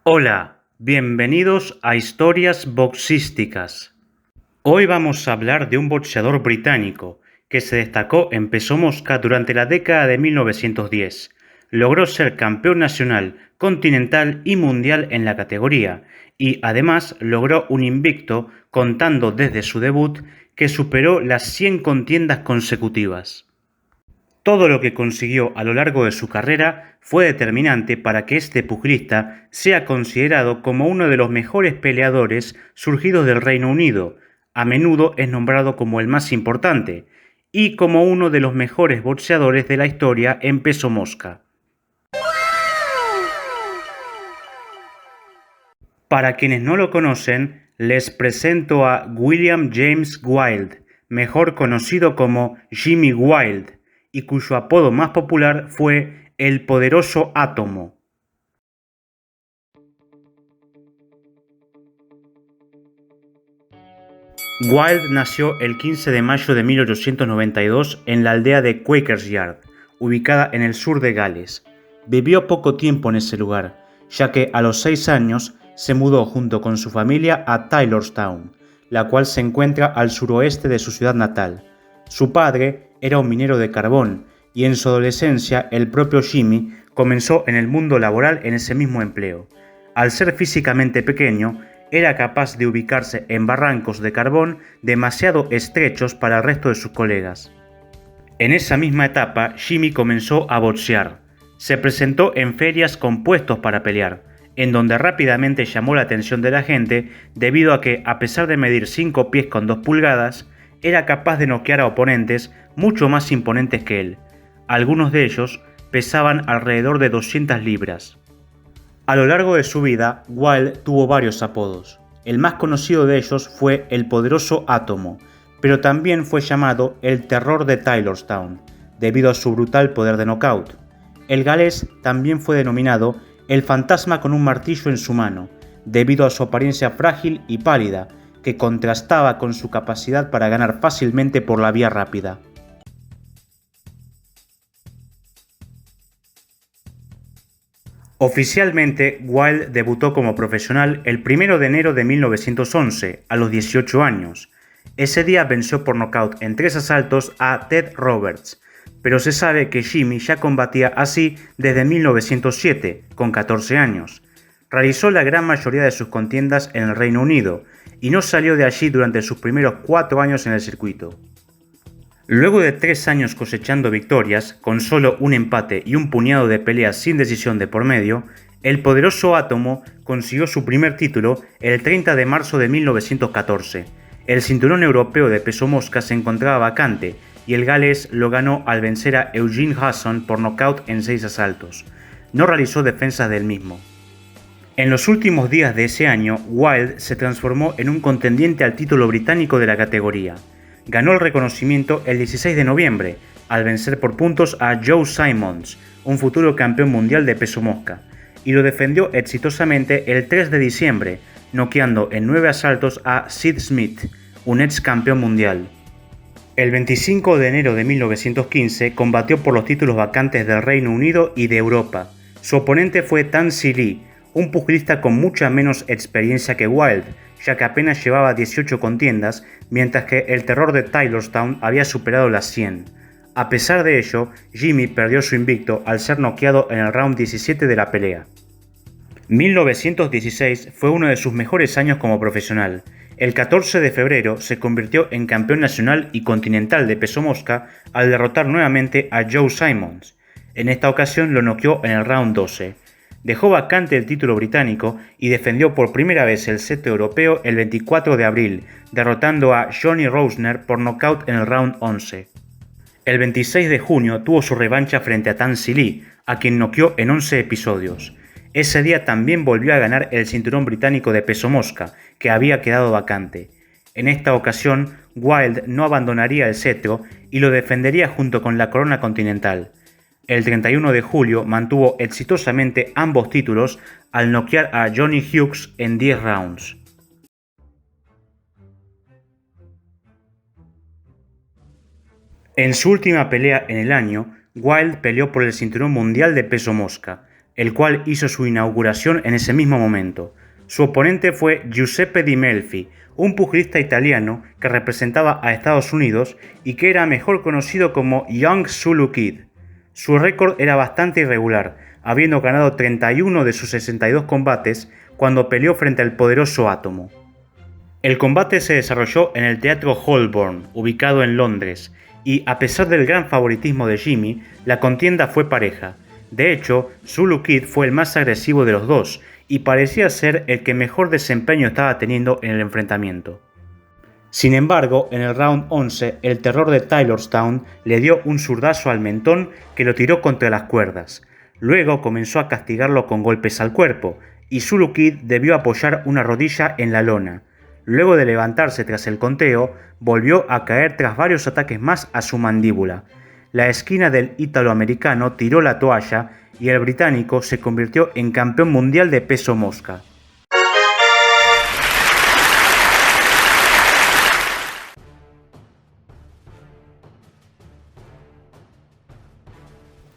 Hola, bienvenidos a Historias Boxísticas. Hoy vamos a hablar de un boxeador británico que se destacó en peso mosca durante la década de 1910. Logró ser campeón nacional, continental y mundial en la categoría y además logró un invicto contando desde su debut que superó las 100 contiendas consecutivas. Todo lo que consiguió a lo largo de su carrera fue determinante para que este pugilista sea considerado como uno de los mejores peleadores surgidos del Reino Unido. A menudo es nombrado como el más importante y como uno de los mejores boxeadores de la historia en peso mosca. Para quienes no lo conocen, les presento a William James Wilde, mejor conocido como Jimmy Wilde, y cuyo apodo más popular fue el Poderoso Átomo. Wilde nació el 15 de mayo de 1892 en la aldea de Quakers Yard, ubicada en el sur de Gales. Vivió poco tiempo en ese lugar, ya que a los 6 años se mudó junto con su familia a Taylorstown, la cual se encuentra al suroeste de su ciudad natal. Su padre era un minero de carbón y en su adolescencia el propio Jimmy comenzó en el mundo laboral en ese mismo empleo. Al ser físicamente pequeño, era capaz de ubicarse en barrancos de carbón demasiado estrechos para el resto de sus colegas. En esa misma etapa, Jimmy comenzó a boxear. Se presentó en ferias con puestos para pelear, en donde rápidamente llamó la atención de la gente debido a que, a pesar de medir 5 pies con 2 pulgadas, era capaz de noquear a oponentes mucho más imponentes que él. Algunos de ellos pesaban alrededor de 200 libras. A lo largo de su vida, Wilde tuvo varios apodos. El más conocido de ellos fue el Poderoso Átomo, pero también fue llamado el Terror de Taylorstown, debido a su brutal poder de knockout. El galés también fue denominado el Fantasma con un martillo en su mano, debido a su apariencia frágil y pálida, que contrastaba con su capacidad para ganar fácilmente por la vía rápida. Oficialmente, Wilde debutó como profesional el 1 de enero de 1911, a los 18 años. Ese día venció por nocaut en 3 asaltos a Ted Roberts, pero se sabe que Jimmy ya combatía así desde 1907, con 14 años. Realizó la gran mayoría de sus contiendas en el Reino Unido y no salió de allí durante sus primeros 4 años en el circuito. Luego de 3 años cosechando victorias, con solo un empate y un puñado de peleas sin decisión de por medio, el Poderoso Átomo consiguió su primer título el 30 de marzo de 1914. El cinturón europeo de peso mosca se encontraba vacante y el galés lo ganó al vencer a Eugene Hudson por nocaut en 6 asaltos. No realizó defensas del mismo. En los últimos días de ese año, Wilde se transformó en un contendiente al título británico de la categoría. Ganó el reconocimiento el 16 de noviembre, al vencer por puntos a Joe Simons, un futuro campeón mundial de peso mosca, y lo defendió exitosamente el 3 de diciembre, noqueando en 9 asaltos a Sid Smith, un ex campeón mundial. El 25 de enero de 1915 combatió por los títulos vacantes del Reino Unido y de Europa. Su oponente fue Tan Si Lee, un pugilista con mucha menos experiencia que Wilde, ya que apenas llevaba 18 contiendas, mientras que el Terror de Taylorstown había superado las 100. A pesar de ello, Jimmy perdió su invicto al ser noqueado en el round 17 de la pelea. 1916 fue uno de sus mejores años como profesional. El 14 de febrero se convirtió en campeón nacional y continental de peso mosca al derrotar nuevamente a Joe Simons. En esta ocasión lo noqueó en el round 12. Dejó vacante el título británico y defendió por primera vez el cetro europeo el 24 de abril, derrotando a Johnny Rosner por nocaut en el round 11. El 26 de junio tuvo su revancha frente a Tan Si Lee, a quien noqueó en 11 episodios. Ese día también volvió a ganar el cinturón británico de peso mosca, que había quedado vacante. En esta ocasión, Wilde no abandonaría el cetro y lo defendería junto con la corona continental. El 31 de julio mantuvo exitosamente ambos títulos al noquear a Johnny Hughes en 10 rounds. En su última pelea en el año, Wilde peleó por el cinturón mundial de peso mosca, el cual hizo su inauguración en ese mismo momento. Su oponente fue Giuseppe Di Melfi, un pugilista italiano que representaba a Estados Unidos y que era mejor conocido como Young Zulu Kid. Su récord era bastante irregular, habiendo ganado 31 de sus 62 combates cuando peleó frente al poderoso Átomo. El combate se desarrolló en el Teatro Holborn, ubicado en Londres, y a pesar del gran favoritismo de Jimmy, la contienda fue pareja. De hecho, Zulu Kid fue el más agresivo de los dos, y parecía ser el que mejor desempeño estaba teniendo en el enfrentamiento. Sin embargo, en el round 11, el terror de Taylorstown le dio un zurdazo al mentón que lo tiró contra las cuerdas. Luego comenzó a castigarlo con golpes al cuerpo, y Zulu Kid debió apoyar una rodilla en la lona. Luego de levantarse tras el conteo, volvió a caer tras varios ataques más a su mandíbula. La esquina del ítalo-americano tiró la toalla y el británico se convirtió en campeón mundial de peso mosca.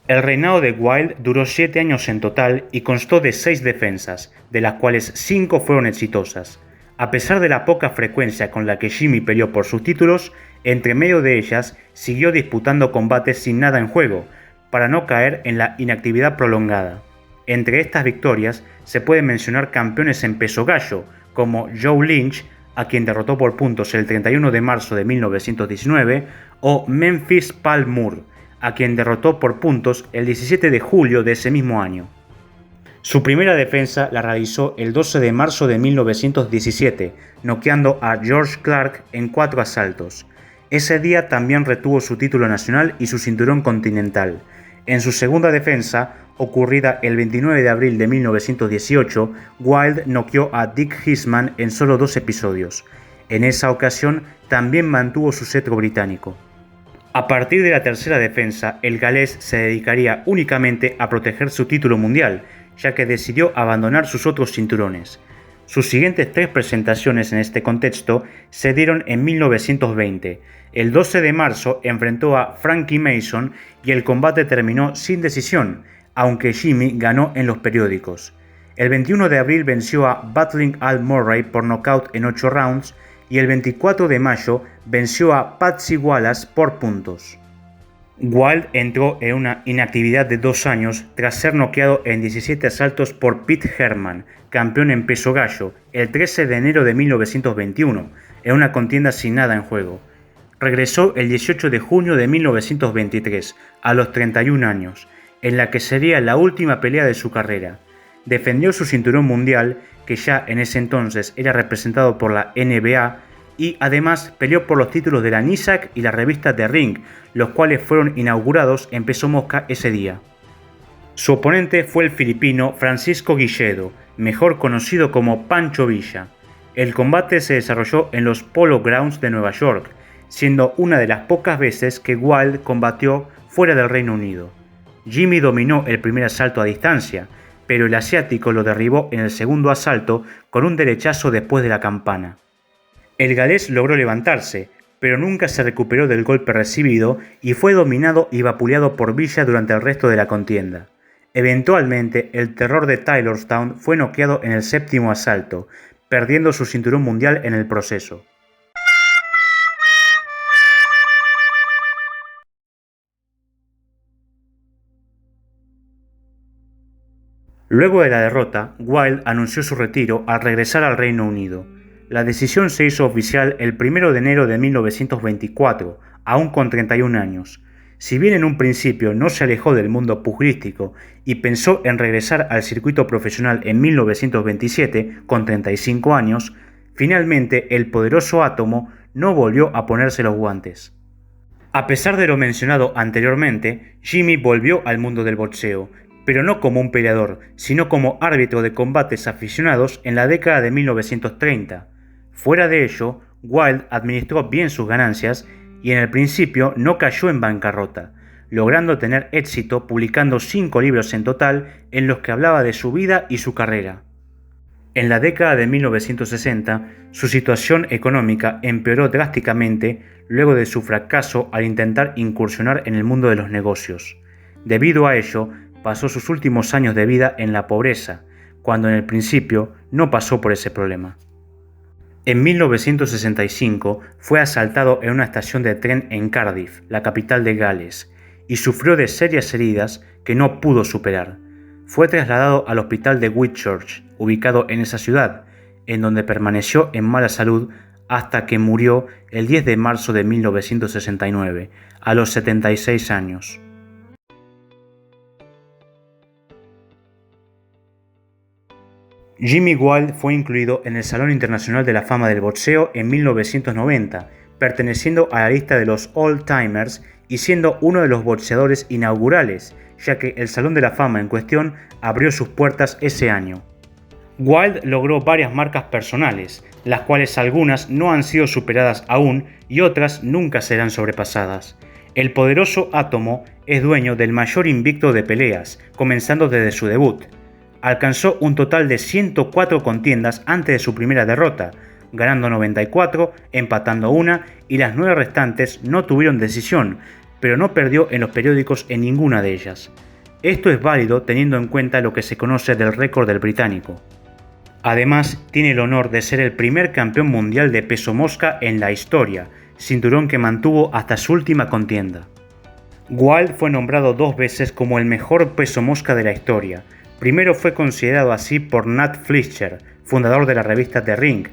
El reinado de Wilde duró 7 años en total y constó de 6 defensas, de las cuales 5 fueron exitosas. A pesar de la poca frecuencia con la que Jimmy peleó por sus títulos, entre medio de ellas siguió disputando combates sin nada en juego, para no caer en la inactividad prolongada. Entre estas victorias se pueden mencionar campeones en peso gallo, como Joe Lynch, a quien derrotó por puntos el 31 de marzo de 1919, o Memphis Pal Moore, a quien derrotó por puntos el 17 de julio de ese mismo año. Su primera defensa la realizó el 12 de marzo de 1917, noqueando a George Clark en 4 asaltos. Ese día también retuvo su título nacional y su cinturón continental. En su segunda defensa, ocurrida el 29 de abril de 1918, Wilde noqueó a Dick Hisman en solo 2 episodios. En esa ocasión también mantuvo su cetro británico. A partir de la tercera defensa, el galés se dedicaría únicamente a proteger su título mundial, ya que decidió abandonar sus otros cinturones. Sus siguientes 3 presentaciones en este contexto se dieron en 1920. El 12 de marzo enfrentó a Frankie Mason y el combate terminó sin decisión, aunque Jimmy ganó en los periódicos. El 21 de abril venció a Battling Al Murray por nocaut en 8 rounds y el 24 de mayo venció a Patsy Wallace por puntos. Wilde entró en una inactividad de 2 años tras ser noqueado en 17 asaltos por Pete Herman, campeón en peso gallo, el 13 de enero de 1921, en una contienda sin nada en juego. Regresó el 18 de junio de 1923, a los 31 años, en la que sería la última pelea de su carrera. Defendió su cinturón mundial, que ya en ese entonces era representado por la NBA, y además peleó por los títulos de la NISAC y la revista The Ring, los cuales fueron inaugurados en peso mosca ese día. Su oponente fue el filipino Francisco Guilledo, mejor conocido como Pancho Villa. El combate se desarrolló en los Polo Grounds de Nueva York, siendo una de las pocas veces que Wilde combatió fuera del Reino Unido. Jimmy dominó el primer asalto a distancia, pero el asiático lo derribó en el segundo asalto con un derechazo después de la campana. El galés logró levantarse, pero nunca se recuperó del golpe recibido y fue dominado y vapuleado por Villa durante el resto de la contienda. Eventualmente, el terror de Taylorstown fue noqueado en el 7º asalto, perdiendo su cinturón mundial en el proceso. Luego de la derrota, Wilde anunció su retiro al regresar al Reino Unido. La decisión se hizo oficial el 1 de enero de 1924, aún con 31 años. Si bien en un principio no se alejó del mundo pugilístico y pensó en regresar al circuito profesional en 1927, con 35 años, finalmente el poderoso Átomo no volvió a ponerse los guantes. A pesar de lo mencionado anteriormente, Jimmy volvió al mundo del boxeo, pero no como un peleador, sino como árbitro de combates aficionados en la década de 1930. Fuera de ello, Wilde administró bien sus ganancias y en el principio no cayó en bancarrota, logrando tener éxito publicando 5 libros en total en los que hablaba de su vida y su carrera. En la década de 1960, su situación económica empeoró drásticamente luego de su fracaso al intentar incursionar en el mundo de los negocios. Debido a ello, pasó sus últimos años de vida en la pobreza, cuando en el principio no pasó por ese problema. En 1965 fue asaltado en una estación de tren en Cardiff, la capital de Gales, y sufrió de serias heridas que no pudo superar. Fue trasladado al hospital de Whitchurch, ubicado en esa ciudad, en donde permaneció en mala salud hasta que murió el 10 de marzo de 1969, a los 76 años. Jimmy Wilde fue incluido en el Salón Internacional de la Fama del Boxeo en 1990, perteneciendo a la lista de los All-Timers y siendo uno de los boxeadores inaugurales, ya que el Salón de la Fama en cuestión abrió sus puertas ese año. Wilde logró varias marcas personales, las cuales algunas no han sido superadas aún y otras nunca serán sobrepasadas. El poderoso Átomo es dueño del mayor invicto de peleas, comenzando desde su debut. Alcanzó un total de 104 contiendas antes de su primera derrota, ganando 94, empatando una y las 9 restantes no tuvieron decisión, pero no perdió en los periódicos en ninguna de ellas. Esto es válido teniendo en cuenta lo que se conoce del récord del británico. Además, tiene el honor de ser el primer campeón mundial de peso mosca en la historia, cinturón que mantuvo hasta su última contienda. Wilde fue nombrado 2 veces como el mejor peso mosca de la historia. Primero fue considerado así por Nat Fletcher, fundador de la revista The Ring,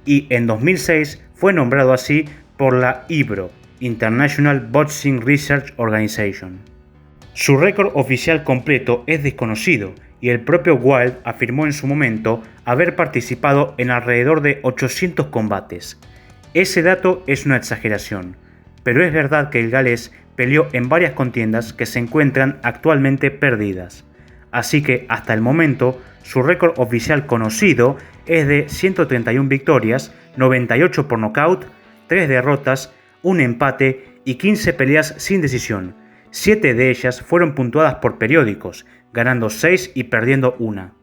y en 2006 fue nombrado así por la IBRO, International Boxing Research Organization. Su récord oficial completo es desconocido y el propio Wilde afirmó en su momento haber participado en alrededor de 800 combates. Ese dato es una exageración, pero es verdad que el galés peleó en varias contiendas que se encuentran actualmente perdidas. Así que hasta el momento su récord oficial conocido es de 131 victorias, 98 por nocaut, 3 derrotas, 1 empate y 15 peleas sin decisión. 7 de ellas fueron puntuadas por periódicos, ganando 6 y perdiendo 1.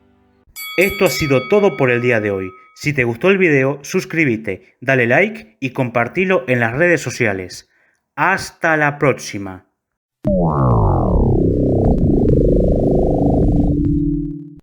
Esto ha sido todo por el día de hoy. Si te gustó el video, suscríbete, dale like y compartilo en las redes sociales. ¡Hasta la próxima!